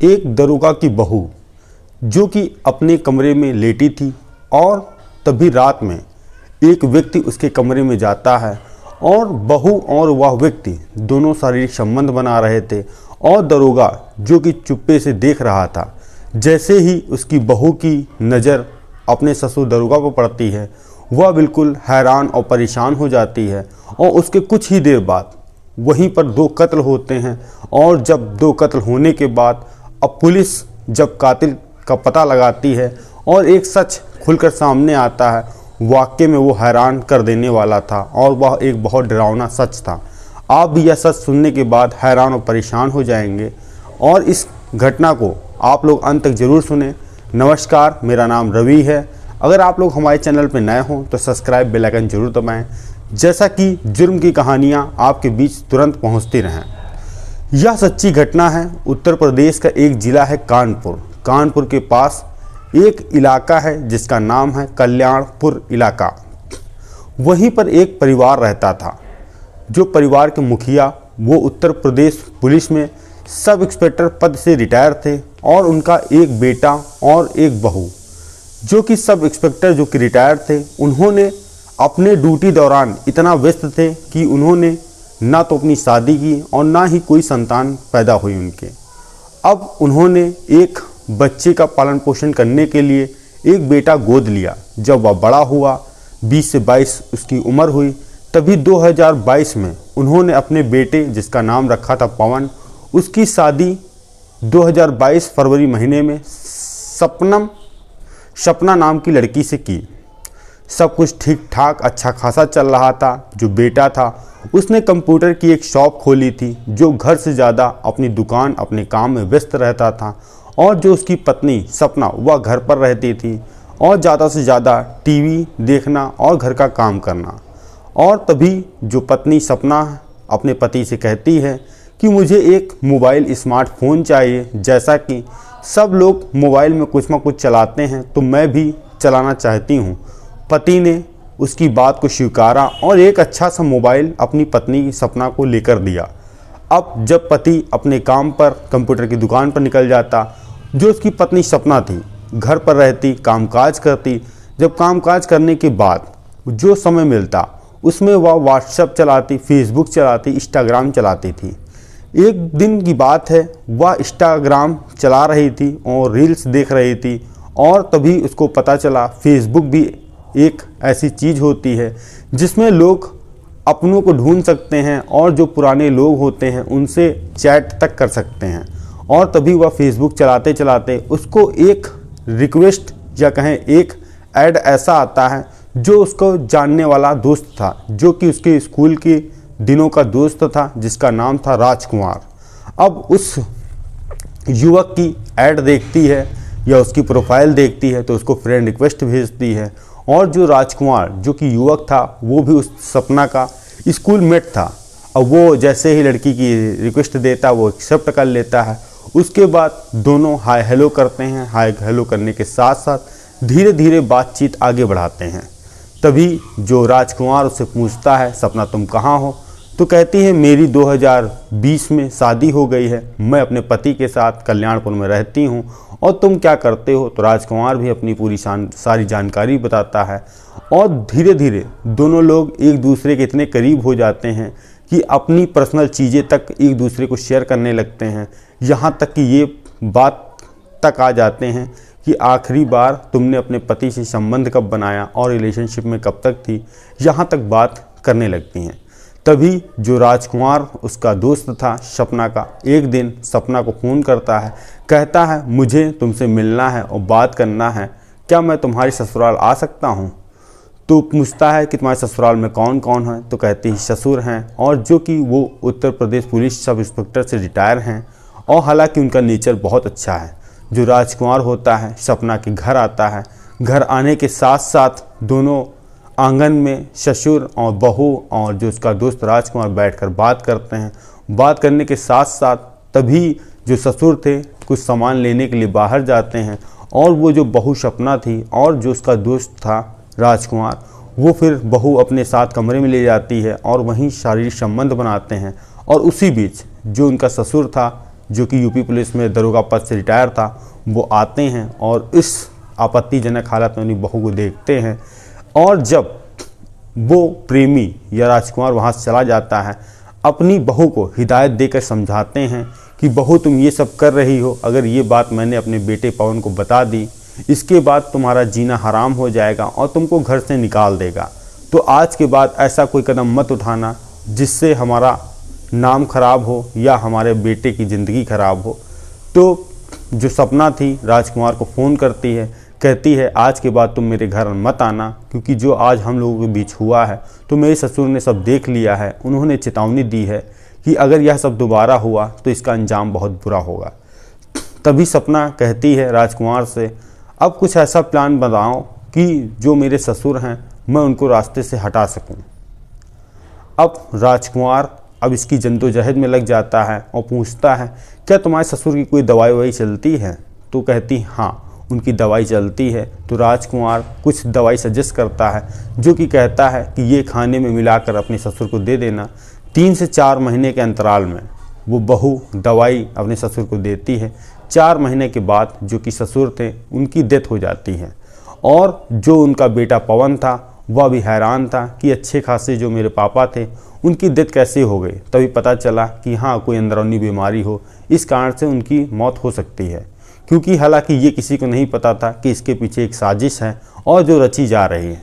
एक दरोगा की बहू जो कि अपने कमरे में लेटी थी और तभी रात में एक व्यक्ति उसके कमरे में जाता है और बहू और वह व्यक्ति दोनों शारीरिक संबंध बना रहे थे और दरोगा जो कि चुप्पे से देख रहा था। जैसे ही उसकी बहू की नज़र अपने ससुर दरोगा पर पड़ती है वह बिल्कुल हैरान और परेशान हो जाती है और उसके कुछ ही देर बाद वहीं पर 2 कत्ल होते हैं। और जब 2 कत्ल होने के बाद अब पुलिस जब कातिल का पता लगाती है और एक सच खुलकर सामने आता है, वाकई में वो हैरान कर देने वाला था और वह एक बहुत डरावना सच था। आप भी यह सच सुनने के बाद हैरान और परेशान हो जाएंगे और इस घटना को आप लोग अंत तक ज़रूर सुने। नमस्कार, मेरा नाम रवि है। अगर आप लोग हमारे चैनल पर नए हों तो सब्सक्राइब बेल आइकन जरूर दबाएं, जैसा कि जुर्म की कहानियां आपके बीच तुरंत पहुंचती रहें। यह सच्ची घटना है। उत्तर प्रदेश का एक ज़िला है कानपुर। कानपुर के पास एक इलाका है जिसका नाम है कल्याणपुर इलाका। वहीं पर एक परिवार रहता था। जो परिवार के मुखिया वो उत्तर प्रदेश पुलिस में सब इंस्पेक्टर पद से रिटायर थे और उनका एक बेटा और एक बहू जो कि सब इंस्पेक्टर जो कि रिटायर थे, उन्होंने अपने ड्यूटी दौरान इतना व्यस्त थे कि उन्होंने ना तो अपनी शादी की और ना ही कोई संतान पैदा हुई उनके। अब उन्होंने एक बच्चे का पालन पोषण करने के लिए एक बेटा गोद लिया। जब वह बड़ा हुआ, 20 से 22 उसकी उम्र हुई, तभी 2022 में उन्होंने अपने बेटे जिसका नाम रखा था पवन, उसकी शादी 2022 फरवरी महीने में सपना नाम की लड़की से की। सब कुछ ठीक ठाक अच्छा खासा चल रहा था। जो बेटा था उसने कंप्यूटर की एक शॉप खोली थी, जो घर से ज़्यादा अपनी दुकान अपने काम में व्यस्त रहता था। और जो उसकी पत्नी सपना वह घर पर रहती थी और ज़्यादा से ज़्यादा टीवी देखना और घर का काम करना। और तभी जो पत्नी सपना अपने पति से कहती है कि मुझे एक मोबाइल स्मार्टफोन चाहिए, जैसा कि सब लोग मोबाइल में कुछ ना कुछ चलाते हैं तो मैं भी चलाना चाहती हूँ। पति ने उसकी बात को स्वीकारा और एक अच्छा सा मोबाइल अपनी पत्नी की सपना को लेकर दिया। अब जब पति अपने काम पर कंप्यूटर की दुकान पर निकल जाता, जो उसकी पत्नी सपना थी घर पर रहती, कामकाज करती। जब कामकाज करने के बाद जो समय मिलता उसमें वह व्हाट्सएप चलाती, फेसबुक चलाती, इंस्टाग्राम चलाती थी। एक दिन की बात है, वह इंस्टाग्राम चला रही थी और रील्स देख रही थी और तभी उसको पता चला फेसबुक भी एक ऐसी चीज़ होती है जिसमें लोग अपनों को ढूंढ सकते हैं और जो पुराने लोग होते हैं उनसे चैट तक कर सकते हैं। और तभी वह फेसबुक चलाते चलाते उसको एक रिक्वेस्ट या कहें एक ऐड ऐसा आता है जो उसको जानने वाला दोस्त था, जो कि उसके स्कूल के दिनों का दोस्त था, जिसका नाम था राजकुमार। अब उस युवक की ऐड देखती है या उसकी प्रोफाइल देखती है तो उसको फ्रेंड रिक्वेस्ट भेजती है। और जो राजकुमार जो कि युवक था वो भी उस सपना का स्कूल मेट था। अब वो जैसे ही लड़की की रिक्वेस्ट देता वो एक्सेप्ट कर लेता है। उसके बाद दोनों हाय हेलो करते हैं। हाय हेलो करने के साथ साथ धीरे धीरे बातचीत आगे बढ़ाते हैं। तभी जो राजकुमार उससे पूछता है सपना तुम कहाँ हो, तो कहती है मेरी 2020 में शादी हो गई है, मैं अपने पति के साथ कल्याणपुर में रहती हूँ और तुम क्या करते हो। तो राजकुमार भी अपनी पूरी सारी जानकारी बताता है और धीरे धीरे दोनों लोग एक दूसरे के इतने करीब हो जाते हैं कि अपनी पर्सनल चीज़ें तक एक दूसरे को शेयर करने लगते हैं। यहाँ तक कि ये बात तक आ जाते हैं कि आखिरी बार तुमने अपने पति से संबंध कब बनाया और रिलेशनशिप में कब तक थी, यहाँ तक बात करने लगती हैं। तभी जो राजकुमार उसका दोस्त था सपना का, एक दिन सपना को फ़ोन करता है, कहता है मुझे तुमसे मिलना है और बात करना है, क्या मैं तुम्हारी ससुराल आ सकता हूँ। तो पूछता है कि तुम्हारे ससुराल में कौन कौन है, तो कहती है ससुर हैं और जो कि वो Uttar Pradesh police sub inspector से रिटायर हैं और हालांकि उनका नेचर बहुत अच्छा है। जो राजकुमार होता है सपना के घर आता है। घर आने के साथ साथ दोनों आंगन में ससुर और बहू और जो उसका दोस्त राजकुमार बैठकर बात करते हैं। बात करने के साथ साथ तभी जो ससुर थे कुछ सामान लेने के लिए बाहर जाते हैं और वो जो बहू सपना थी और जो उसका दोस्त था राजकुमार, वो फिर बहू अपने साथ कमरे में ले जाती है और वहीं शारीरिक संबंध बनाते हैं। और उसी बीच जो उनका ससुर था जो कि यूपी पुलिस में दरोगा पद से रिटायर था, वो आते हैं और इस आपत्तिजनक हालत में अपनी बहू को देखते हैं। और जब वो प्रेमी या राजकुमार वहाँ से चला जाता है, अपनी बहू को हिदायत देकर समझाते हैं कि बहू तुम ये सब कर रही हो, अगर ये बात मैंने अपने बेटे पवन को बता दी, इसके बाद तुम्हारा जीना हराम हो जाएगा और तुमको घर से निकाल देगा। तो आज के बाद ऐसा कोई कदम मत उठाना जिससे हमारा नाम खराब हो या हमारे बेटे की ज़िंदगी खराब हो। तो जो सपना थी राजकुमार को फ़ोन करती है, कहती है आज के बाद तुम मेरे घर मत आना, क्योंकि जो आज हम लोगों के बीच हुआ है तो मेरे ससुर ने सब देख लिया है। उन्होंने चेतावनी दी है कि अगर यह सब दोबारा हुआ तो इसका अंजाम बहुत बुरा होगा। तभी सपना कहती है राजकुमार से, अब कुछ ऐसा प्लान बनाओ कि जो मेरे ससुर हैं मैं उनको रास्ते से हटा सकूं। अब राजकुमार अब इसकी जद्दोजहद में लग जाता है और पूछता है क्या तुम्हारे ससुर की कोई दवाई ववाई चलती है? तो कहती हाँ उनकी दवाई चलती है। तो राजकुमार कुछ दवाई सजेस्ट करता है, जो कि कहता है कि ये खाने में मिलाकर अपने ससुर को दे देना। 3 से 4 महीने के अंतराल में वो बहू दवाई अपने ससुर को देती है। 4 महीने के बाद जो कि ससुर थे उनकी डेथ हो जाती है। और जो उनका बेटा पवन था वह भी हैरान था कि अच्छे खासे जो मेरे पापा थे उनकी डेथ कैसे हो गई। तभी पता चला कि हाँ कोई अंदरूनी बीमारी हो, इस कारण से उनकी मौत हो सकती है। क्योंकि हालांकि ये किसी को नहीं पता था कि इसके पीछे एक साजिश है और जो रची जा रही है।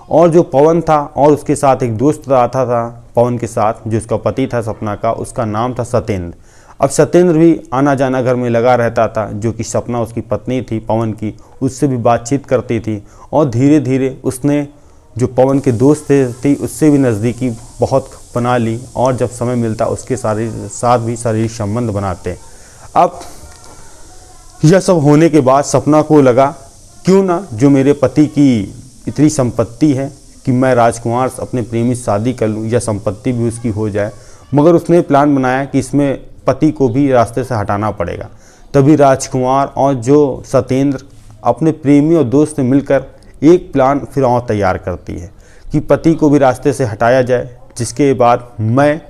और जो पवन था और उसके साथ एक दोस्त आता था पवन के साथ, जो उसका पति था सपना का, उसका नाम था सत्येंद्र। अब सत्येंद्र भी आना जाना घर में लगा रहता था, जो कि सपना उसकी पत्नी थी पवन की, उससे भी बातचीत करती थी। और धीरे धीरे उसने जो पवन के दोस्त थे उससे भी नज़दीकी बहुत बना ली और जब समय मिलता उसके साथ भी शारीरिक संबंध बनाते। अब यह सब होने के बाद सपना को लगा क्यों ना जो मेरे पति की इतनी संपत्ति है कि मैं राजकुमार से अपने प्रेमी से शादी कर लूँ, या संपत्ति भी उसकी हो जाए। मगर उसने प्लान बनाया कि इसमें पति को भी रास्ते से हटाना पड़ेगा। तभी राजकुमार और जो सत्येंद्र अपने प्रेमी और दोस्त से मिलकर एक प्लान फिर और तैयार करती है कि पति को भी रास्ते से हटाया जाए, जिसके बाद मैं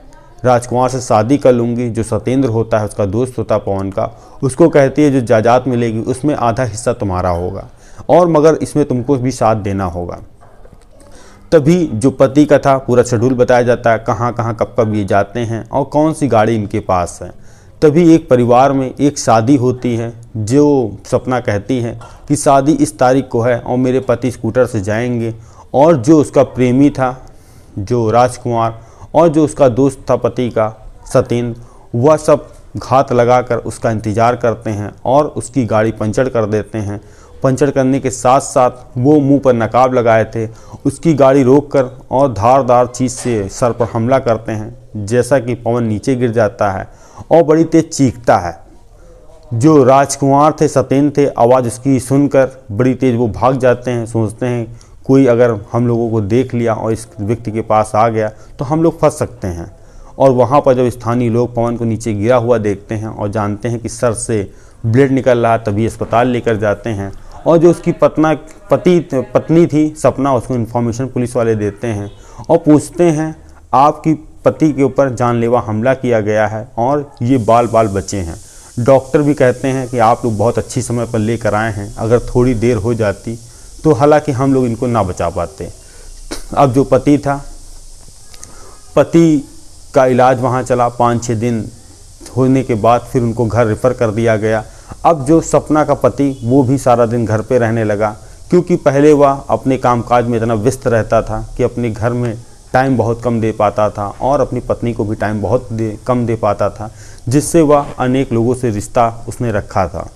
राजकुमार से शादी कर लूँगी। जो सत्येंद्र होता है उसका दोस्त होता है पवन का, उसको कहती है जो जायदाद मिलेगी उसमें आधा हिस्सा तुम्हारा होगा और मगर इसमें तुमको भी साथ देना होगा। तभी जो पति का था पूरा शेड्यूल बताया जाता है, कहाँ कहाँ कब कब ये जाते हैं और कौन सी गाड़ी इनके पास है। तभी एक परिवार में एक शादी होती है, जो सपना कहती है कि शादी इस तारीख को है और मेरे पति स्कूटर से जाएंगे। और जो उसका प्रेमी था जो राजकुमार और जो उसका दोस्त था पति का सत्येंद्र, वह सब घात लगाकर उसका इंतज़ार करते हैं और उसकी गाड़ी पंचर कर देते हैं। पंचर करने के साथ साथ वो मुंह पर नकाब लगाए थे, उसकी गाड़ी रोककर और धारदार चीज़ से सर पर हमला करते हैं, जैसा कि पवन नीचे गिर जाता है और बड़ी तेज चीखता है। जो राजकुमार थे सत्येंद्र थे, आवाज़ उसकी सुनकर बड़ी तेज़ वो भाग जाते हैं। सोचते हैं कोई अगर हम लोगों को देख लिया और इस व्यक्ति के पास आ गया तो हम लोग फंस सकते हैं। और वहाँ पर जब स्थानीय लोग पवन को नीचे गिरा हुआ देखते हैं और जानते हैं कि सर से ब्लड निकल रहा है, तभी अस्पताल लेकर जाते हैं। और जो उसकी पत्नी थी सपना, उसको इन्फॉर्मेशन पुलिस वाले देते हैं और पूछते हैं आपकी पति के ऊपर जानलेवा हमला किया गया है और ये बाल बचे हैं। डॉक्टर भी कहते हैं कि आप लोग बहुत अच्छी समय पर लेकर आए हैं, अगर थोड़ी देर हो जाती तो हालांकि हम लोग इनको ना बचा पाते। अब जो पति था, पति का इलाज वहाँ चला 5-6 दिन होने के बाद फिर उनको घर रेफ़र कर दिया गया। अब जो सपना का पति वो भी सारा दिन घर पे रहने लगा, क्योंकि पहले वह अपने कामकाज में इतना व्यस्त रहता था कि अपने घर में टाइम बहुत कम दे पाता था और अपनी पत्नी को भी टाइम बहुत कम दे पाता था, जिससे वह अनेक लोगों से रिश्ता उसने रखा था।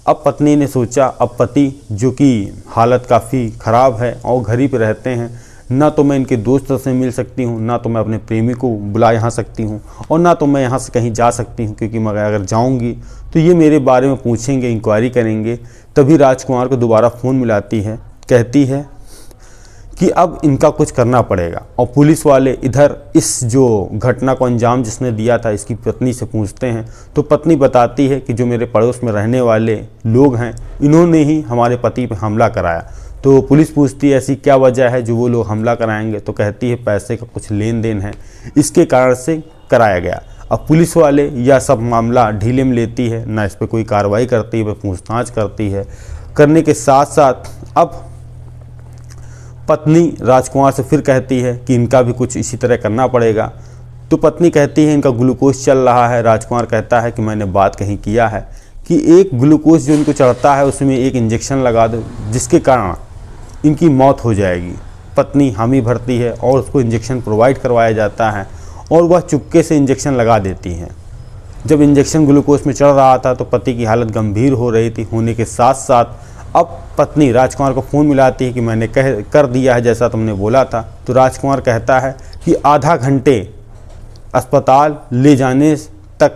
अब पत्नी ने सोचा अब पति जो कि हालत काफ़ी ख़राब है और घर ही पे रहते हैं, ना तो मैं इनके दोस्त से मिल सकती हूँ, ना तो मैं अपने प्रेमी को बुला यहाँ सकती हूँ और ना तो मैं यहाँ से कहीं जा सकती हूँ, क्योंकि मैं अगर जाऊँगी तो ये मेरे बारे में पूछेंगे, इंक्वायरी करेंगे। तभी राजकुमार को दोबारा फ़ोन मिलाती है, कहती है कि अब इनका कुछ करना पड़ेगा। और पुलिस वाले इधर इस जो घटना को अंजाम जिसने दिया था इसकी पत्नी से पूछते हैं, तो पत्नी बताती है कि जो मेरे पड़ोस में रहने वाले लोग हैं इन्होंने ही हमारे पति पर हमला कराया। तो पुलिस पूछती है ऐसी क्या वजह है जो वो लोग हमला कराएंगे, तो कहती है पैसे का कुछ लेन देन है, इसके कारण से कराया गया। अब पुलिस वाले यह सब मामला ढीले में लेती है, ना इस पर कोई कार्रवाई करती है, पूछताछ करती है। करने के साथ साथ अब पत्नी राजकुमार से फिर कहती है कि इनका भी कुछ इसी तरह करना पड़ेगा। तो पत्नी कहती है इनका ग्लूकोज चल रहा है। राजकुमार कहता है कि मैंने बात कहीं किया है कि एक ग्लूकोज जो इनको चढ़ता है उसमें एक इंजेक्शन लगा दो जिसके कारण इनकी मौत हो जाएगी। पत्नी हामी भरती है और उसको इंजेक्शन प्रोवाइड करवाया जाता है और वह चुपके से इंजेक्शन लगा देती हैं। जब इंजेक्शन ग्लूकोज में चढ़ रहा था तो पति की हालत गंभीर हो रही थी। होने के साथ साथ अब पत्नी राजकुमार को फ़ोन मिलाती है कि मैंने कर दिया है जैसा तुमने बोला था। तो राजकुमार कहता है कि आधा घंटे अस्पताल ले जाने तक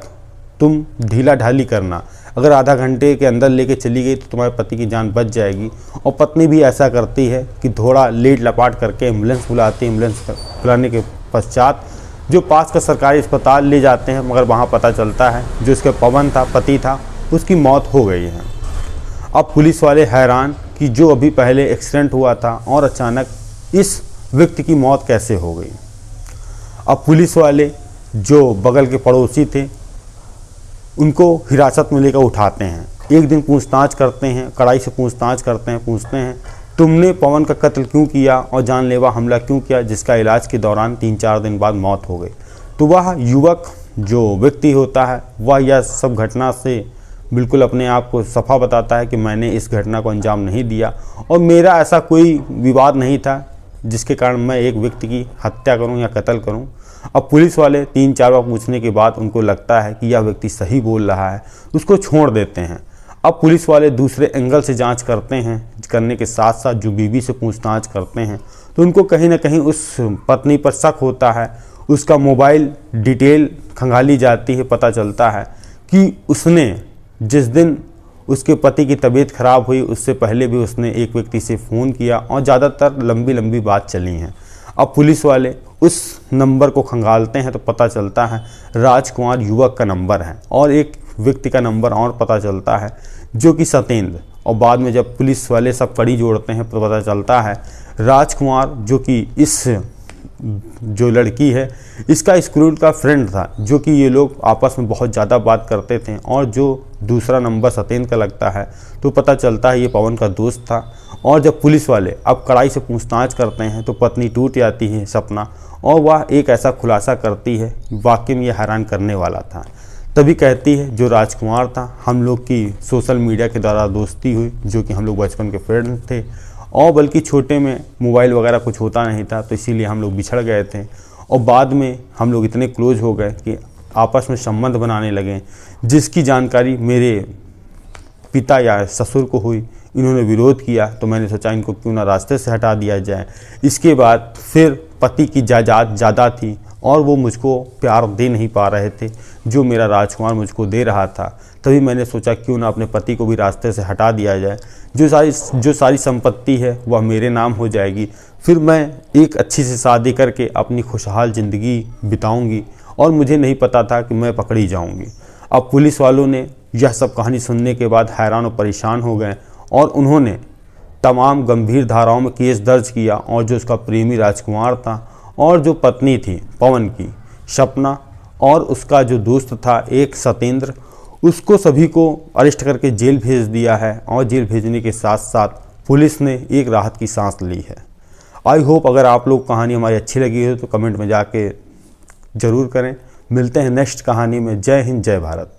तुम ढीला ढाली करना, अगर आधा घंटे के अंदर लेके चली गई तो तुम्हारे पति की जान बच जाएगी। और पत्नी भी ऐसा करती है कि थोड़ा लेट लपाट करके एम्बुलेंस बुलाती है। एम्बुलेंस बुलाने के पश्चात जो पास का सरकारी अस्पताल ले जाते हैं, मगर वहाँ पता चलता है जो इसका पवन था, पति था, उसकी मौत हो गई है। अब पुलिस वाले हैरान कि जो अभी पहले एक्सीडेंट हुआ था और अचानक इस व्यक्ति की मौत कैसे हो गई। अब पुलिस वाले जो बगल के पड़ोसी थे उनको हिरासत में लेकर उठाते हैं। एक दिन पूछताछ करते हैं, कड़ाई से पूछताछ करते हैं, पूछते हैं तुमने पवन का कत्ल क्यों किया और जानलेवा हमला क्यों किया, जिसका इलाज के दौरान 3-4 दिन बाद मौत हो गई। तो वह युवक जो व्यक्ति होता है वह यह सब घटना से बिल्कुल अपने आप को सफा बताता है कि मैंने इस घटना को अंजाम नहीं दिया और मेरा ऐसा कोई विवाद नहीं था जिसके कारण मैं एक व्यक्ति की हत्या करूं या कत्ल करूं। अब पुलिस वाले 3-4 बार पूछने के बाद उनको लगता है कि यह व्यक्ति सही बोल रहा है, उसको छोड़ देते हैं। अब पुलिस वाले दूसरे एंगल से जांच करते हैं, करने के साथ साथ जो बीवी से पूछताछ करते हैं तो उनको कहीं ना कहीं उस पत्नी पर शक होता है। उसका मोबाइल डिटेल खंगाली जाती है, पता चलता है कि उसने जिस दिन उसके पति की तबीयत खराब हुई उससे पहले भी उसने एक व्यक्ति से फ़ोन किया और ज़्यादातर लंबी लंबी बात चली हैं। अब पुलिस वाले उस नंबर को खंगालते हैं तो पता चलता है राजकुमार युवक का नंबर है और एक व्यक्ति का नंबर और पता चलता है जो कि सतेंद्र। और बाद में जब पुलिस वाले सब कड़ी जोड़ते हैं तो पता चलता है राजकुमार जो कि इस जो लड़की है इसका स्कूल का फ्रेंड था, जो कि ये लोग आपस में बहुत ज़्यादा बात करते थे। और जो दूसरा नंबर सतेंद्र का लगता है तो पता चलता है ये पवन का दोस्त था। और जब पुलिस वाले अब कड़ाई से पूछताछ करते हैं तो पत्नी टूट जाती है सपना, और वह एक ऐसा खुलासा करती है वाकई में यह हैरान करने वाला था। तभी कहती है जो राजकुमार था हम लोग की सोशल मीडिया के द्वारा दोस्ती हुई, जो कि हम लोग बचपन के फ्रेंड थे और बल्कि छोटे में मोबाइल वगैरह कुछ होता नहीं था तो इसीलिए हम लोग बिछड़ गए थे और बाद में हम लोग इतने क्लोज हो गए कि आपस में संबंध बनाने लगे, जिसकी जानकारी मेरे पिता या ससुर को हुई। इन्होंने विरोध किया तो मैंने सोचा इनको क्यों ना रास्ते से हटा दिया जाए। इसके बाद फिर पति की जायदाद ज़्यादा थी और वो मुझको प्यार दे नहीं पा रहे थे जो मेरा राजकुमार मुझको दे रहा था। तभी मैंने सोचा क्यों ना अपने पति को भी रास्ते से हटा दिया जाए, जो सारी संपत्ति है वह मेरे नाम हो जाएगी। फिर मैं एक अच्छी सी शादी करके अपनी खुशहाल ज़िंदगी बिताऊंगी और मुझे नहीं पता था कि मैं पकड़ी जाऊंगी। अब पुलिस वालों ने यह सब कहानी सुनने के बाद हैरान और परेशान हो गए और उन्होंने तमाम गंभीर धाराओं में केस दर्ज किया और जो उसका प्रेमी राजकुमार था और जो पत्नी थी पवन की सपना और उसका जो दोस्त था एक सतेंद्र, उसको सभी को अरेस्ट करके जेल भेज दिया है। और जेल भेजने के साथ साथ पुलिस ने एक राहत की सांस ली है। आई होप अगर आप लोग कहानी हमारी अच्छी लगी हो तो कमेंट में जाके ज़रूर करें। मिलते हैं नेक्स्ट कहानी में। जय हिंद, जय भारत।